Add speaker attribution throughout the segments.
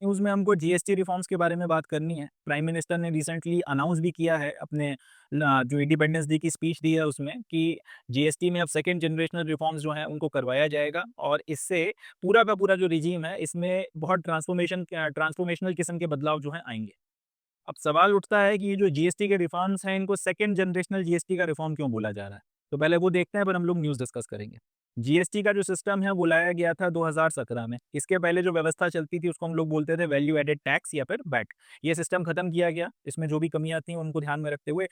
Speaker 1: News में हमको GST reforms के बारे में बात करनी है। प्राइम मिनिस्टर ने रिसेंटली अनाउंस भी किया है अपने जो इंडिपेंडेंस डे की स्पीच दी है उसमें कि जीएसटी में अब सेकंड जनरेशनल रिफॉर्म्स जो हैं उनको करवाया जाएगा और इससे पूरा का पूरा जो रिजीम है इसमें बहुत ट्रांसफॉर्मेशनल किस्म के बदलाव जो हैं आएँगे। अब सवाल उठता है कि ये जो जीएसटी के रिफॉर्म्स हैं इनको सेकंड जनरेशनल जीएसटी का रिफॉर्म क्यों बोला जा रहा है? तो पहले वो देखते हैं फिर हम लोग न्यूज़ डिस्कस करेंगे। जीएसटी का जो सिस्टम है वो लाया गया था 2017 में। इसके पहले जो व्यवस्था चलती थी उसको हम लोग बोलते थे वैल्यू एडेड टैक्स या फिर वैट। ये सिस्टम खत्म किया गया। इसमें जो भी कमियाँ थी उनको ध्यान में रखते हुए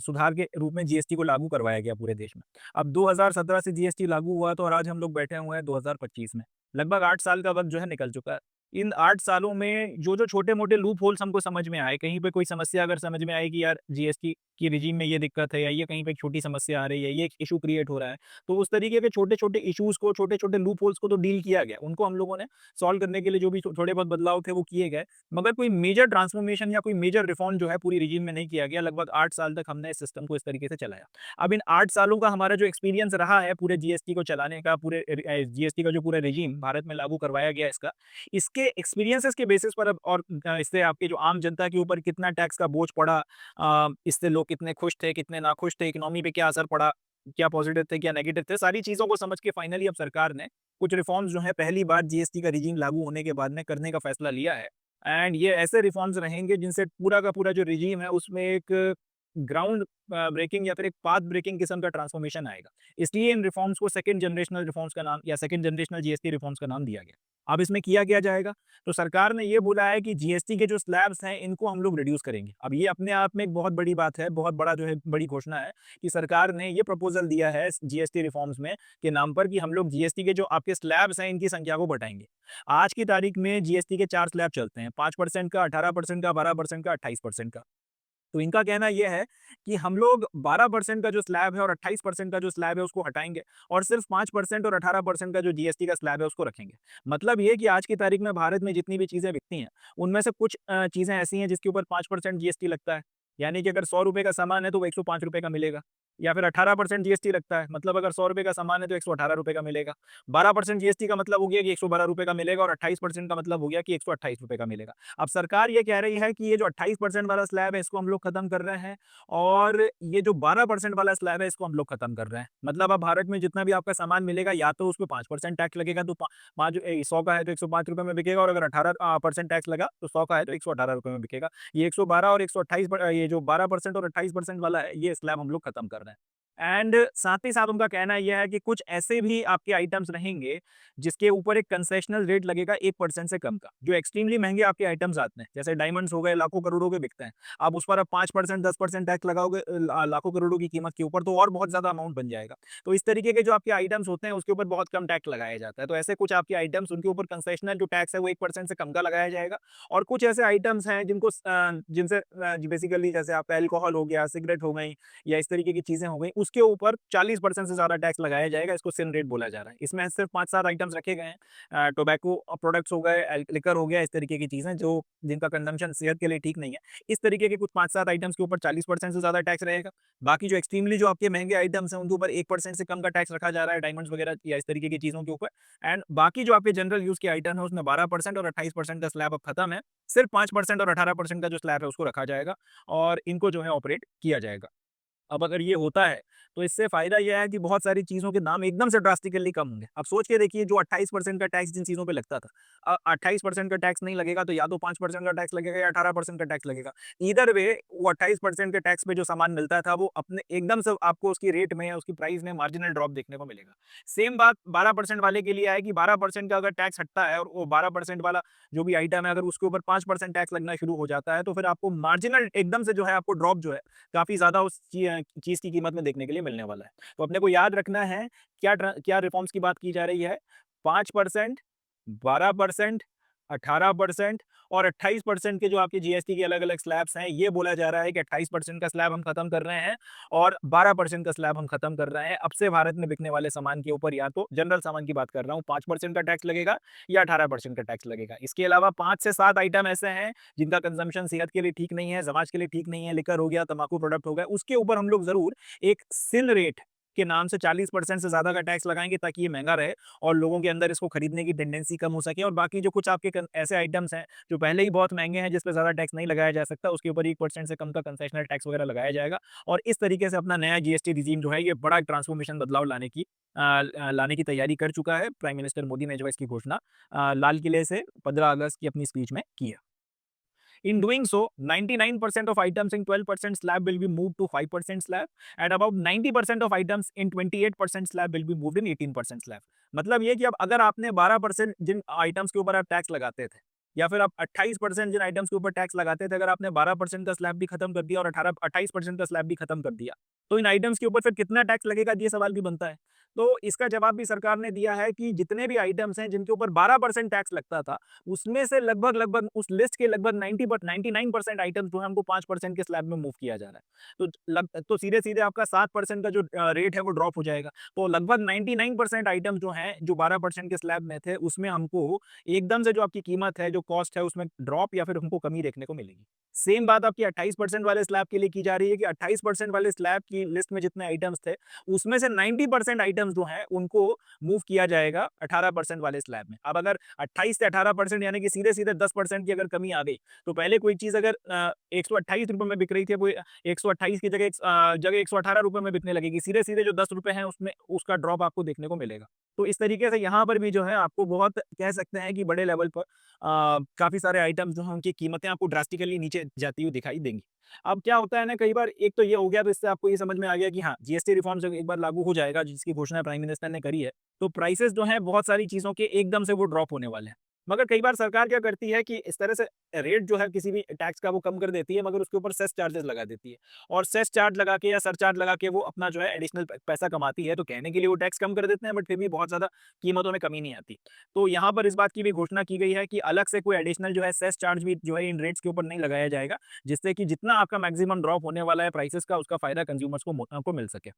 Speaker 1: सुधार के रूप में जीएसटी को लागू करवाया गया पूरे देश में। अब 2017 से जीएसटी लागू हुआ तो और आज हम लोग बैठे हुए हैं 2025 में। लगभग 8 साल का वक़्त जो है निकल चुका है। इन 8 सालों में जो छोटे-मोटे लूप होल्स हमको समझ में आए, कहीं पे कोई समस्या अगर समझ में आई कि यार जीएसटी की रिजीम में ये दिक्कत है या ये कहीं पे एक छोटी समस्या आ रही है, ये एक इश्यू क्रिएट हो रहा है, तो उस तरीके के छोटे-छोटे इश्यूज़ को, छोटे-छोटे लूप होल्स को तो डील किया गया। उनको हम लोगों ने सॉल्व करने के लिए जो भी थोड़े बहुत बदलाव थे वो किए गए, मगर कोई मेजर ट्रांसफॉर्मेशन या कोई मेजर रिफॉर्म जो है पूरी रिजीम में नहीं किया गया। लगभग 8 साल तक हमने इस सिस्टम को इस तरीके से चलाया। अब इन 8 सालों का हमारा जो एक्सपीरियंस रहा है पूरे जीएसटी को चलाने का, पूरे जीएसटी का जो पूरा रिजीम भारत में लागू करवाया गया इसका, इसके एक्सपीरियंसेस के बेसिस पर अब और इससे आपके जो आम जनता के ऊपर कितना टैक्स का बोझ पड़ा, इससे लोग कितने खुश थे, कितने नाखुश थे, इकोनॉमी पे क्या असर पड़ा, क्या पॉजिटिव थे, क्या नेगेटिव थे, सारी चीज़ों को समझ के फाइनली अब सरकार ने कुछ रिफॉर्म्स जो हैं पहली बार जीएसटी का रिजीम लागू होने के बाद में करने का फैसला लिया है। एंड ये ऐसे रिफॉर्म्स रहेंगे जिनसे पूरा का पूरा जो रिजीम है उसमें एक ग्राउंड ब्रेकिंग या फिर एक पाथ ब्रेकिंग किस्म का ट्रांसफॉर्मेशन आएगा। इसलिए इन रिफॉर्म्स को सेकंड जनरेशनल रिफॉर्म्स का नाम या सेकंड जनरेशनल जीएसटी रिफॉर्म्स का नाम दिया गया। अब इसमें किया क्या जाएगा? तो सरकार ने ये बोला है कि जीएसटी के जो स्लैब्स हैं इनको हम लोग रिड्यूस करेंगे। अब ये अपने आप में एक बहुत बड़ी बात है, बहुत बड़ा जो है बड़ी घोषणा है कि सरकार ने ये प्रपोज़ल दिया है जीएसटी रिफॉर्म्स में के नाम पर कि हम लोग जीएसटी के जो आपके स्लैब्स हैं इनकी संख्या को बढ़ाएँगे। आज की तारीख में जीएसटी के 4 स्लैब चलते हैं, 5% का, 18% का, 12% का, 28% का। तो इनका कहना ये है कि हम लोग 12% का जो स्लैब है और 28% का जो स्लैब है उसको हटाएँगे और सिर्फ़ 5% और 18% का जो जीएसटी का स्लैब है उसको रखेंगे। मतलब ये कि आज की तारीख में भारत में जितनी भी चीज़ें बिकती हैं, उनमें से कुछ चीज़ें ऐसी हैं जिसके ऊपर 5% जीएसटी लगता है। यानी कि अगर ₹100 का सामान है तो वो ₹105 का मिलेगा या फिर 18% जीएसटी लगता है। मतलब अगर ₹100 का सामान है तो ₹118 का मिलेगा। 12% जीएसटी का मतलब हो गया कि ₹112 का मिलेगा और 28% का मतलब हो गया कि ₹128 का मिलेगा। अब सरकार ये कह रही है कि ये जो 28% वाला स्लैब है इसको हम लोग खत्म कर रहे हैं और ये जो 12% वाला स्लैब है इसको हम लोग खत्म कर रहे हैं। मतलब अब भारत में जितना भी आपका सामान मिलेगा या तो उसपे 5% टैक्स लगेगा तो 100 का है तो ₹105 में बिकेगा और अगर 18% टैक्स लगा तो 100 का है तो ₹118 में बिकेगा। ये 112 और 128 ये जो 12% और 28% वाला है ये स्लैब हम लोग खत्म कर रहे हैं। एंड साथ ही साथ उनका कहना ये है कि कुछ ऐसे भी आपके आइटम्स रहेंगे जिसके ऊपर एक कंसेशनल रेट लगेगा 1% से कम का। जो एक्सट्रीमली महँगे आपके आइटम्स आते हैं, जैसे डायमंड्स हो गए, लाखों करोड़ों के बिकते हैं। आप उस पर 5% 10% टैक्स लगाओगे लाखों करोड़ों की कीमत के ऊपर तो और बहुत ज़्यादा अमाउंट बन जाएगा। तो इस तरीके के जो आपके आइटम्स होते हैं उसके ऊपर बहुत कम टैक्स लगाया जाता है। तो ऐसे कुछ आपके आइटम्स उनके ऊपर कंसेशनल जो टैक्स है वो 1% से कम का लगाया जाएगा और कुछ ऐसे आइटम्स हैं जिनसे बेसिकली जैसे आपका अल्कोहल हो गया, सिगरेट हो गई या इस तरीके की चीज़ें हो गई, उसके ऊपर 40% से ज़्यादा टैक्स लगाया जाएगा, इसको सिन रेट बोला जा रहा है। इसमें सिर्फ 5-7 आइटम्स रखे गए हैं। टोबैको प्रोडक्ट्स हो गए, लिकर हो गया, इस तरीके की चीज़ें जो जिनका कंजम्पशन सेहत के लिए ठीक नहीं है। इस तरीके के कुछ 5-7 आइटम्स के ऊपर 40% से ज़्यादा टैक्स रहेगा। बाकी जो एक्सट्रीमली जो आपके महँगे आइटम्स हैं, उनके ऊपर 1% से कम का टैक्स रखा जा रहा है, डायमंड्स वगैरह या इस तरीके की चीज़ों के ऊपर। एंड बाकी जो आपके जनरल यूज़ के आइटम है, उसमें 12% और 28% का स्लैब अब खत्म है। सिर्फ 5% और 18% का जो स्लैब है, उसको रखा जाएगा और इनको जो है ऑपरेट किया जाएगा। अब अगर ये होता है, तो इससे फ़ायदा ये है कि बहुत सारी चीज़ों के दाम एकदम से ड्रास्टिकली कम होंगे। अब सोच के देखिए जो 28% का टैक्स जिन चीज़ों पे लगता था 28% का टैक्स नहीं लगेगा तो या तो 5% का टैक्स लगेगा या 18% का टैक्स लगेगा। ईदर वे वो 28% के टैक्स पे जो सामान मिलता था वो अपने एकदम से आपको उसकी रेट में या उसकी प्राइस में मार्जिनल ड्रॉप देखने को मिलेगा। सेम बात 12% वाले के लिए आएगी, 12% का अगर टैक्स हटता है और वो 12% वाला जो भी आइटम है अगर उसके ऊपर 5% टैक्स लगना शुरू हो जाता है, तो फिर आपको मार्जिनल एकदम से जो है आपको ड्रॉप जो है काफ़ी ज़्यादा उस चीज़ की कीमत में देखने के लिए मिलने वाला है। तो अपने को याद रखना है क्या रिफ़ॉर्म्स की बात की जा रही है? 5%, 12%, 18% और 28% के जो आपके जीएसटी के अलग-अलग स्लैब्स हैं, ये बोला जा रहा है कि 28% का स्लैब हम खत्म कर रहे हैं और 12% का स्लैब हम खत्म कर रहे हैं। अब से भारत में बिकने वाले सामान के ऊपर या तो जनरल सामान की बात कर रहा हूँ, 5% का टैक्स लगेगा या 18% का टैक्स लगेगा। इसके अलावा 5 से 7 आइटम ऐसे हैं जिनका कंजम्पशन सेहत के लिए ठीक नहीं है, समाज के लिए ठीक नहीं है, लिकर हो गया, तम्बाकू प्रोडक्ट हो गए, उसके ऊपर हम लोग ज़रूर एक सिल रेट के नाम से 40% से ज़्यादा का टैक्स लगाएँगे ताकि ये महँगा रहे और लोगों के अंदर इसको खरीदने की टेंडेंसी कम हो सके और बाकी जो कुछ आपके ऐसे आइटम्स हैं जो पहले ही बहुत महँगे हैं जिस पे ज़्यादा टैक्स नहीं लगाया जा सकता, उसके ऊपर 1% से कम का कंसेशनल टैक्स वगैरह लगाया जाएगा और इस तरीके से अपना नया जीएसटी रिजीम जो है ये बड़ा ट्रांसफॉर्मेशन बदलाव लाने की तैयारी कर चुका है। प्राइम मिनिस्टर मोदी ने जो है इसकी घोषणा लाल किले से 15 अगस्त की अपनी स्पीच में की है। In doing so, 99% of items in 12% slab will be moved to 5% slab and about 90% of items in 28% slab will be moved in 18% slab. मतलब ये कि अब अगर आपने 12% जिन आइटम्स के ऊपर आप टैक्स लगाते थे या फिर आप 28% जिन आइटम्स के ऊपर टैक्स लगाते थे, अगर आपने 12% का स्लैब भी खत्म कर दिया और 28% का स्लैब भी खत्म कर दिया, तो इन आइटम्स के ऊपर फिर कितना टैक्स लगेगा, ये सवाल भी बनता है। तो इसका जवाब भी सरकार ने दिया है कि जितने भी आइटम्स हैं जिनके ऊपर 12% टैक्स लगता था, उसमें से लगभग उस लिस्ट के लगभग 99% आइटम्स जो है हमको 5% के स्लैब में मूव किया जा रहा है। तो सीधे-सीधे आपका 7% का जो रेट है वो ड्रॉप हो जाएगा। तो लगभग 99% आइटम्स जो हैं, जो 12% के स्लैब में थे, उसमें हमको एकदम से जो आपकी कीमत है, जो कॉस्ट है, उसमें ड्रॉप या फिर हमको कमी देखने को मिलेगी। सेम बात आपकी 28% वाले स्लैब के लिए की जा रही है कि 28% वाले स्लैब की लिस्ट में जितने आइटम्स थे, उसमें से 90% आइटम्स जो हैं, उनको मूव किया जाएगा 18% वाले स्लैब में। अब अगर 28 से 18% यानी कि सीधे-सीधे 10% की अगर कमी आ गई, तो पहले कोई चीज़ अगर ₹128 में बिक रही थी, अब वो 128 की जगह ₹118 में बिकने लगेगी। सीधे-सीधे जो ₹10 हैं, उसमें उसका ड्रॉप आपको देखने को मिलेगा। तो इस तरीके से यहाँ पर भी जो है आपको बहुत कह सकते हैं कि बड़े लेवल पर काफ़ी सारे आइटम्स जो हैं, उनकी कीमतें आपको ड्रास्टिकली नीचे जाती हुई दिखाई देंगी। अब क्या होता है ना, कई बार एक तो ये हो गया, तो इससे आपको ये समझ में आ गया कि हाँ, जीएसटी रिफॉर्म जब एक बार लागू हो जाएगा, जिसकी घोषणा प्राइम मिनिस्टर ने करी है, तो प्राइसेज़ जो हैं बहुत सारी चीज़ों के एकदम से वो ड्रॉप होने वाले हैं। मगर कई बार सरकार क्या करती है कि इस तरह से रेट जो है किसी भी टैक्स का वो कम कर देती है, मगर उसके ऊपर सेस चार्जेस लगा देती है और सेस चार्ज लगा के या सरचार्ज लगा के वो अपना जो है एडिशनल पैसा कमाती है। तो कहने के लिए वो टैक्स कम कर देते हैं, बट फिर भी बहुत ज़्यादा कीमतों में कमी नहीं आती। तो यहाँ पर इस बात की भी घोषणा की गई है कि अलग से कोई एडिशनल जो है सेस चार्ज भी जो है इन रेट्स के ऊपर नहीं लगाया जाएगा, जिससे कि जितना आपका मैक्सिमम ड्रॉप होने वाला है प्राइसेस का, उसका फायदा कंज्यूमर्स को मिल सके।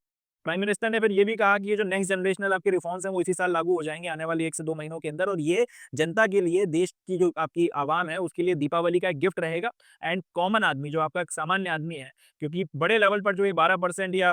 Speaker 1: प्राइम मिनिस्टर ने फिर ये भी कहा कि ये जो नेक्स्ट जनरेशनल आपके रिफॉर्म्स हैं वो इसी साल लागू हो जाएंगे, आने वाले 1 से 2 महीनों के अंदर, और ये जनता के लिए, देश की जो आपकी आवाम है, उसके लिए दीपावली का एक गिफ्ट रहेगा। एंड कॉमन आदमी, जो आपका एक सामान्य आदमी है, क्योंकि बड़े लेवल पर जो ये 12% या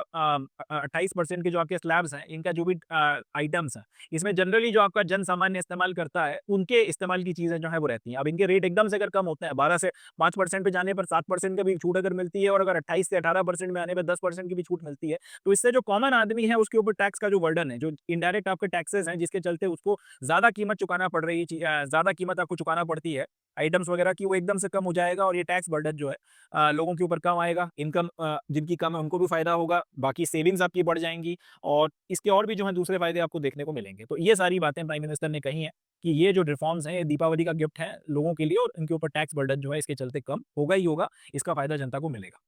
Speaker 1: 28% के जो आपके स्लैब्स हैं, इनका जो भी आइटम्स हैं, इसमें जनरली जो आपका जन सामान्य इस्तेमाल करता है, उनके इस्तेमाल की चीज़ें जो है वो रहती हैं। अब इनके रेट एकदम से अगर कम होते हैं, 12 से 5% पे जाने पर 7% का भी छूट अगर मिलती है, और अगर 28 से 18% में आने पर 10% की भी छूट मिलती है, तो इससे जो कॉमन आदमी है उसके ऊपर टैक्स का जो बर्डन है, जो इनडायरेक्ट आपके टैक्सेस हैं, जिसके चलते उसको ज़्यादा कीमत चुकाना पड़ रही है, ज़्यादा कीमत आपको चुकाना पड़ती है आइटम्स वगैरह की, वो एकदम से कम हो जाएगा और ये टैक्स बर्डन जो है लोगों के ऊपर कम आएगा। इनकम जिनकी कम है उनको भी फ़ायदा होगा, बाकी सेविंग्स आपकी बढ़ जाएँगी और इसके और भी जो है दूसरे फ़ायदे आपको देखने को मिलेंगे। तो ये सारी बातें प्राइम मिनिस्टर ने कही हैं कि ये जो रिफॉर्म्स हैं, ये दीपावली का गिफ्ट है लोगों के लिए और इनके ऊपर टैक्स बर्डन जो है इसके चलते कम होगा ही होगा, इसका फ़ायदा जनता को मिलेगा।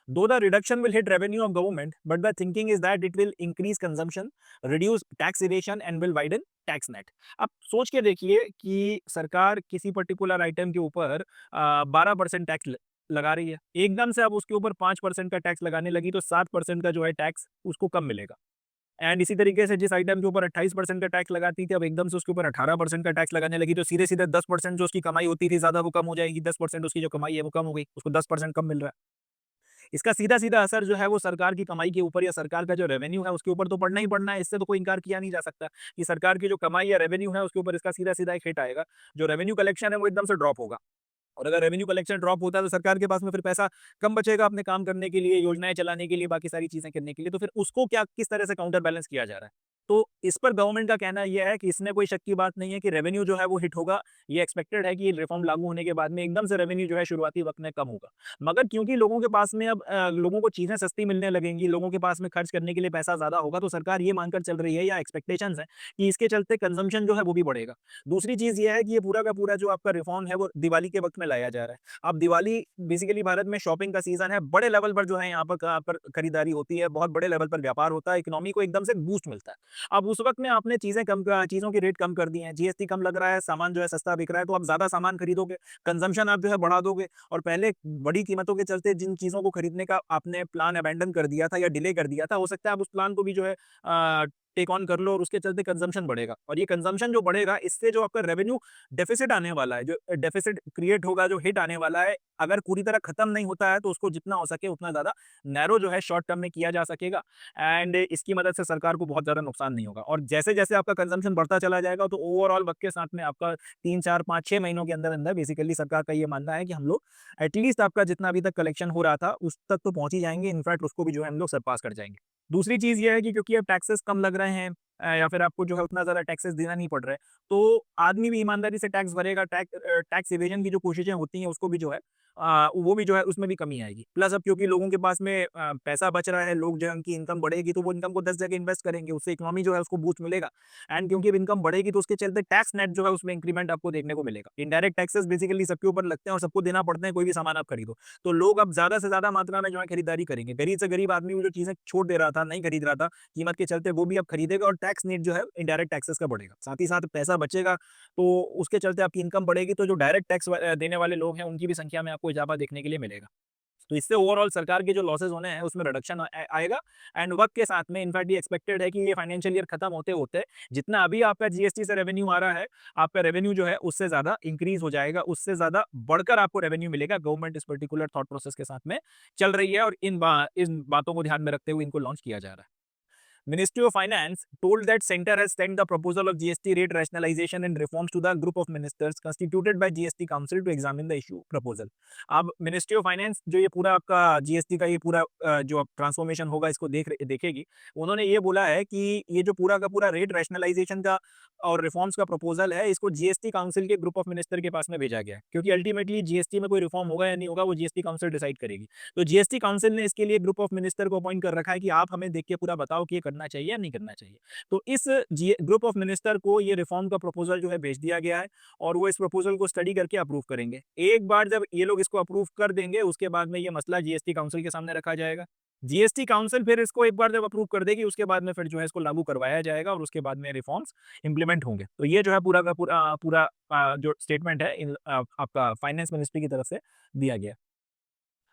Speaker 1: Though the reduction will hit revenue of government, but the thinking is that it will increase consumption, reduce tax evasion and will widen tax net. अब सोच के देखिए कि सरकार किसी पर्टिकुलर आइटम के ऊपर 12% टैक्स लगा रही है, एकदम से अब उसके ऊपर 5% का टैक्स लगाने लगी, तो 7% का जो है टैक्स उसको कम मिलेगा। एंड इसी तरीके से जिस आइटम के ऊपर 28% का टैक्स लगाती थी, अब एकदम से उसके ऊपर 18% का टैक्स लगाने लगी, तो सीधे-सीधे 10% जो उसकी कमाई होती थी ज़्यादा, वो कम हो जाएगी। 10% उसकी जो कमाई है वो कम हो गई, उसको 10% कम मिल रहा है। इसका सीधा-सीधा असर जो है वो सरकार की कमाई के ऊपर या सरकार का जो रेवेन्यू है उसके ऊपर तो पड़ना ही पड़ना है। इससे तो कोई इनकार किया नहीं जा सकता कि सरकार की जो कमाई या रेवेन्यू है उसके ऊपर इसका सीधा-सीधा एक हिट आएगा। जो रेवेन्यू कलेक्शन है वो एकदम से ड्रॉप होगा और अगर रेवेन्यू कलेक्शन ड्रॉप होता है तो सरकार के पास में फिर पैसा कम बचेगा अपने काम करने के लिए, योजनाएँ चलाने के लिए, बाकी सारी चीज़ें करने के लिए। तो फिर उसको क्या, किस तरह से काउंटर बैलेंस किया जा रहा है? तो इस पर गवर्नमेंट का कहना ये है कि इसमें कोई शक की बात नहीं है कि रेवेन्यू जो है वो हिट होगा। ये एक्सपेक्टेड है कि रिफॉर्म लागू होने के बाद में एकदम से रेवेन्यू जो है शुरुआती वक़्त में कम होगा। मगर क्योंकि लोगों के पास में अब लोगों को चीज़ें सस्ती मिलने लगेंगी, लोगों के पास में खर्च करने के लिए पैसा ज़्यादा होगा, तो सरकार ये मानकर चल रही है या एक्सपेक्टेशंस है कि इसके चलते कंज़म्पशन जो है वो भी बढ़ेगा। दूसरी चीज़ ये है कि ये पूरा का पूरा जो आपका रिफॉर्म है वो दिवाली के वक़्त में लाया जा रहा है। अब दिवाली बेसिकली भारत में शॉपिंग का सीज़न है, बड़े लेवल पर जो है यहाँ पर खरीदारी होती है, बहुत बड़े लेवल पर व्यापार होता है, इकोनॉमी को एकदम से बूस्ट मिलता है। अब उस वक़्त में आपने चीज़ों के रेट कम कर दिए हैं, जीएसटी कम लग रहा है, सामान जो है सस्ता बिक रहा है, तो आप ज़्यादा सामान खरीदोगे, कंज़म्पशन आप जो है बढ़ा दोगे और पहले बड़ी कीमतों के चलते जिन चीज़ों को खरीदने का आपने प्लान अबैंडन कर दिया था या डिले कर दिया था, हो सकता है आप उस प्लान को भी जो है टेक ऑन कर लो और उसके चलते कंजम्पशन बढ़ेगा, और ये कंजम्पशन जो बढ़ेगा इससे जो आपका रेवेन्यू डेफिसिट आने वाला है, जो डेफिसिट क्रिएट होगा, जो हिट आने वाला है, अगर पूरी तरह खत्म नहीं होता है तो उसको जितना हो सके उतना ज्यादा नैरो जो है शॉर्ट टर्म में किया जा सकेगा, एंड इसकी मदद से सरकार को बहुत ज्यादा नुकसान नहीं होगा। और जैसे जैसे आपका कंजम्पशन बढ़ता चला जाएगा तो ओवरऑल वक्त के साथ में आपका 3 4 5 6 महीनों के अंदर अंदर बेसिकली सरकार का ये मानना है कि हम लोग एटलीस्ट आपका जितना अभी तक कलेक्शन हो रहा था उस तक तो पहुंच ही जाएंगे, इनफैक्ट उसको भी जो है हम लोग सरपास कर जाएंगे। दूसरी चीज ये है कि क्योंकि अब टैक्सेस कम लग रहे हैं, या फिर आपको जो है उतना ज्यादा टैक्सेस देना नहीं पड़ रहा है, तो आदमी भी ईमानदारी से टैक्स भरेगा, टैक्स इवेजन की जो कोशिशें होती हैं उसको भी जो है वो भी जो है उसमें भी कमी आएगी। प्लस अब क्योंकि लोगों के पास में पैसा बच रहा है, लोग जो है उनकी इनकम बढ़ेगी तो वो इनकम को 10 जगह इन्वेस्ट करेंगे, उससे इकोनॉमी जो है उसको बूस्ट मिलेगा, एंड क्योंकि अब इनकम बढ़ेगी तो उसके चलते टैक्स नेट जो है उसमें इंक्रीमेंट आपको देखने को मिलेगा। इनडायरेक्ट टैक्सेस बेसिकली सबके ऊपर लगते हैं और सबको देना पड़ते हैं, कोई भी सामान आप खरीदो तो लोग अब ज्यादा से ज्यादा मात्रा में जो है खरीदारी करेंगे। गरीब से गरीब आदमी वो जो चीजें छोड़ दे रहा था, नहीं खरीद रहा था कीमत के चलते, वो भी अब खरीदेगा और टैक्स नेट जो है इनडायरेक्ट टैक्सेस का बढ़ेगा, साथ ही साथ पैसा बचेगा तो उसके चलते आपकी इनकम बढ़ेगी, तो जो डायरेक्ट टैक्स देने वाले लोग हैं उनकी भी संख्या में आपको इजाफा देखने के लिए मिलेगा। तो इससे ओवरऑल सरकार के जो लॉसेस होने हैं उसमें रिडक्शन आएगा, एंड वक्त के साथ में इनफैक्ट ये एक्सपेक्टेड है कि ये फाइनेंशियल ईयर खत्म होते होते जितना अभी आपका जीएसटी से रेवेन्यू आ रहा है, आपका रेवेन्यू जो है उससे ज्यादा इंक्रीज हो जाएगा, उससे ज्यादा बढ़कर आपको रेवेन्यू मिलेगा। गवर्नमेंट इस पर्टिकुलर थॉट प्रोसेस के साथ में चल रही है और इन बातों को ध्यान में रखते हुए इनको लॉन्च किया जा रहा है। Ministry of Finance told that center has sent the proposal of GST rate rationalization and reforms to the group of ministers constituted by GST Council to examine the issue proposal. अब ministry of finance जो ये पूरा आपका GST का ये पूरा जो transformation होगा इसको देखेगी, उन्होंने ये बोला है कि ये जो पूरा का पूरा रेट रैशनलाइजेशन का और रिफॉर्म्स का प्रपोजल है इसको जीएसटी काउंसिल के ग्रुप ऑफ मिनिस्टर के पास में भेजा गया है, क्योंकि अल्टीमेटली जीएसटी में कोई रिफॉर्म होगा या नहीं होगा वो जीएसटी काउंसिल डिसाइड करेगी। तो जीएसटी काउंसिल ने इसके लिए ग्रुप ऑफ मिनिस्टर को अपॉइंट कर रखा है कि आप हमें देख के पूरा बताओ कि ये करना चाहिए या नहीं करना चाहिए। तो इस ग्रुप ऑफ मिनिस्टर को ये रिफॉर्म का प्रपोजल जो है भेज दिया गया है और वो इस प्रपोजल को स्टडी करके अप्रूव करेंगे। एक बार जब ये लोग इसको अप्रूव कर देंगे उसके बाद में ये मसला जीएसटी काउंसिल के सामने रखा जाएगा। जीएसटी काउंसिल फिर इसको एक बार जब अप्रूव कर देगी उसके बाद में फिर जो है इसको लागू करवाया जाएगा और उसके बाद में रिफॉर्म्स इंप्लीमेंट होंगे। तो ये जो है पूरा का पूरा जो स्टेटमेंट है आपका फाइनेंस मिनिस्ट्री की तरफ से दिया गया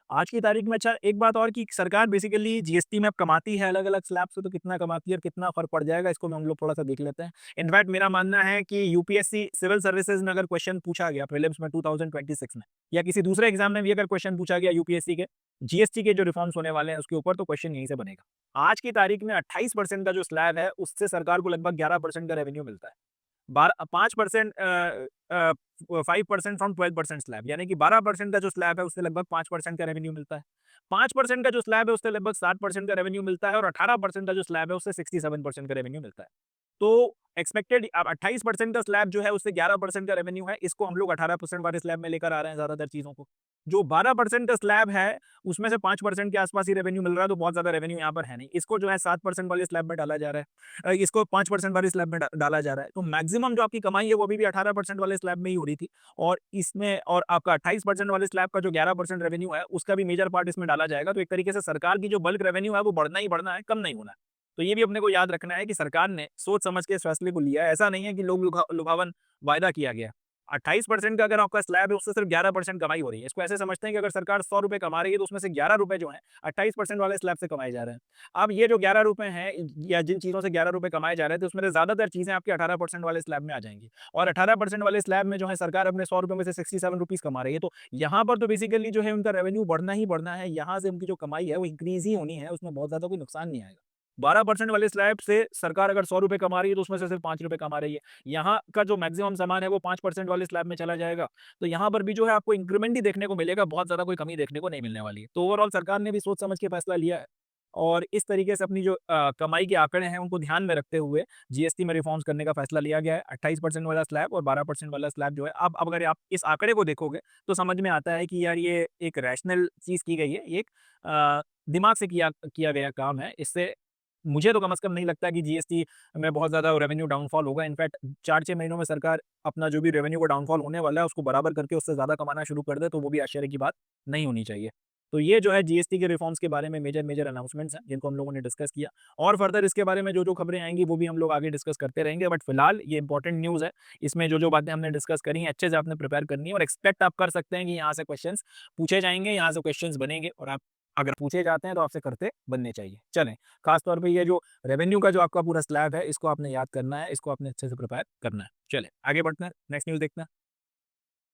Speaker 1: आज की तारीख में। अच्छा एक बात और कि सरकार बेसिकली जीएसटी में अब कमाती है अलग अलग स्लैब से, तो कितना कमाती है और कितना फर्क पड़ जाएगा इसको हम लोग थोड़ा सा देख लेते हैं। इनफैक्ट मेरा मानना है कि यूपीएससी सिविल सर्विसेज में अगर क्वेश्चन पूछा गया प्रीलिम्स में 2026 में या किसी दूसरे एग्जाम में भी अगर क्वेश्चन पूछा गया यूपीएससी के जीएसटी के जो रिफॉर्म्स होने वाले हैं उसके ऊपर, तो क्वेश्चन यहीं से बनेगा। आज की तारीख में 28% का जो स्लैब है उससे सरकार को लगभग 11% का रेवेन्यू मिलता है। 5% 5% फ्रॉम 12% स्लैब, यानी कि 12% का जो स्लैब है उससे लगभग 5% का रेवेन्यू मिलता है। 5% का जो स्लैब है उससे लगभग 7% का रेवेन्यू मिलता है और 18% का जो स्लैब है उससे 67% का रेवेन्यू मिलता है। तो एक्सपेक्टेड अब 28% का स्लैब जो है उससे 11% का रेवेन्यू है, इसको हम लोग 18% वाले स्लैब में लेकर आ रहे हैं ज्यादातर चीजों को। जो 12% का स्लैब है उसमें से 5% के आसपास ही रेवेन्यू मिल रहा है, तो बहुत ज्यादा रेवेन्यू यहाँ पर है नहीं, इसको जो है 7% वाले स्लैब में डाला जा रहा है, इसको 5% वाले स्लैब में डाला जा रहा है। तो मैक्सिमम जो आपकी कमाई है वो अभी भी 18% वाले स्लैब में ही हो रही थी, और इसमें और आपका 28% वाले स्लैब का जो 11% रेवेन्यू है उसका भी मेजर पार्ट इसमें डाला जाएगा। तो एक तरीके से सरकार की जो बल्क रेवेन्यू है वो बढ़ना ही बढ़ना है, कम नहीं होना है। तो ये भी अपने को याद रखना है कि सरकार ने सोच समझ के इस फैसले को लिया है, ऐसा नहीं है कि लोग लुभावन वायदा किया गया। 28% का अगर आपका स्लैब है उससे सिर्फ 11% कमाई हो रही है। इसको ऐसे समझते हैं कि अगर सरकार 100 रुपए कमा रही है तो उसमें से 11 रुपए जो है 28% वाले स्लैब से कमाए जा रहे हैं। अब ये जो 11 रुपए हैं या जिन चीजों से 11 रुपए कमाए जा रहे थे तो उसमें से ज्यादातर चीजें आपके 18% वाले स्लैब में आ जाएंगी, और 18% वाले स्लैब में जो है सरकार अपने 100 रुपए में से 67 रुपीज कमा रही है। तो यहाँ पर तो बेसिकली जो है उनका रेवेन्यू बढ़ना ही बढ़ना है, यहाँ से उनकी जो कमाई है वो इंक्रीज ही होनी है, उसमें बहुत ज्यादा कोई नुकसान नहीं आएगा। 12% वाले स्लैब से सरकार अगर 100 रुपए कमा रही है तो उसमें से सिर्फ 5 रुपए कमा रही है। यहाँ का जो मैक्सिमम सामान है वो 5% वाले स्लैब में चला जाएगा, तो यहाँ पर भी जो है आपको इंक्रीमेंट ही देखने को मिलेगा, बहुत ज्यादा कोई कमी देखने को नहीं मिलने वाली है। तो ओवरऑल सरकार ने भी सोच समझ के फैसला लिया है और इस तरीके से अपनी जो कमाई के आंकड़े हैं उनको ध्यान में रखते हुए जीएसटी में रिफॉर्म्स करने का फैसला लिया गया है। 28% वाला स्लैब और 12% वाला स्लैब जो है, अब अगर आप इस आंकड़े को देखोगे तो समझ में आता है कि यार ये एक रैशनल चीज की गई है, एक दिमाग से किया गया काम है। इससे मुझे तो कम से कम नहीं लगता कि जीएसटी में बहुत ज़्यादा रेवेन्यू डाउनफॉल होगा। इनफैक्ट 4-6 महीनों में सरकार अपना जो भी रेवेन्यू का डाउनफॉल होने वाला है उसको बराबर करके उससे ज़्यादा कमाना शुरू कर दे तो वो भी आश्चर्य की बात नहीं होनी चाहिए। तो ये जो है जीएसटी के रिफॉर्म्स के बारे में मेजर अनाउंसमेंट्स हैं जिनको हम लोगों ने डिस्कस किया, और फर्दर इसके बारे में जो खबरें आएंगी वो भी हम लोग आगे डिस्कस करते रहेंगे। बट फिलहाल ये इंपॉर्टेंट न्यूज़ है, इसमें जो बातें हमने डिस्कस करी हैं अच्छे से आपने प्रिपेयर करनी है और एक्सपेक्ट आप कर सकते हैं कि यहाँ से क्वेश्चंस पूछे जाएंगे, यहाँ से क्वेश्चंस बनेंगे और आप अगर पूछे जाते हैं तो आपसे करते बनने चाहिए। चलें, खास तौर पे ये जो रेवेन्यू का जो आपका पूरा स्लैब है, इसको आपने याद करना है, इसको आपने अच्छे से प्रिपेयर करना है। चलें, आगे बढ़ते हैं, नेक्स्ट न्यूज़ देखते हैं।